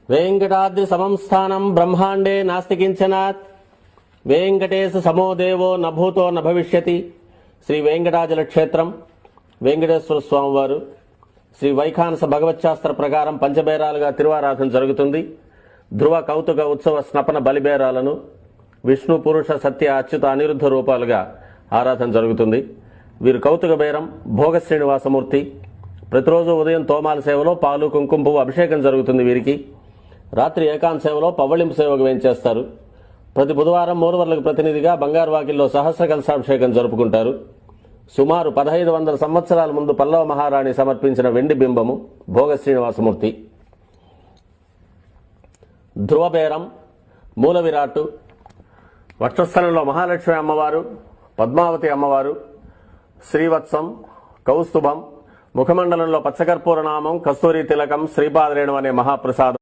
वेंकटाद्रि समं स्थानं ब्रह्मांडे नास्ति किंचनात् वेंकटेश समो देवो न भूतो न भविष्यति। श्री वेंकटाचल क्षेत्रम वेंकटेश्वर स्वामी वारु श्री వైఖానస భగవచ్శాస్త్ర ప్రకారం పంచబేరాలుగా తిరువారాధన జరుగుతుంది. ధ్రువ కౌతుక ఉత్సవ స్నపన బలిబేరాలను విష్ణు పురుష సత్య అచ్యుత అనిరుద్ధ రూపాలుగా ఆరాధన జరుగుతుంది. వీరు కౌతుక బేరం భోగ శ్రీనివాసమూర్తి. ప్రతిరోజు ఉదయం తోమాల సేవలో పాలు కుంకుమ పువ్వు అభిషేకం జరుగుతుంది. వీరికి రాత్రి ఏకాంత సేవలో పవ్వళింపు సేవకు వేయించేస్తారు. ప్రతి బుధవారం మూలవర్లకు ప్రతినిధిగా బంగారు వాకిల్లో సహస్ర కలశాభిషేకం జరుపుకుంటారు. సుమారు 1500 సంవత్సరాల ముందు పల్లవ మహారాణి సమర్పించిన వెండి బింబము భోగ శ్రీనివాసమూర్తి. ధ్రువబేరం మూల విరాట్టు వక్షస్థలంలో మహాలక్ష్మి అమ్మవారు, పద్మావతి అమ్మవారు, శ్రీవత్సం, కౌస్తుభం, ముఖమండలంలో పచ్చకర్పూర నామం, కస్తూరి తిలకం, శ్రీపాదరేణం అనే మహాప్రసాదం.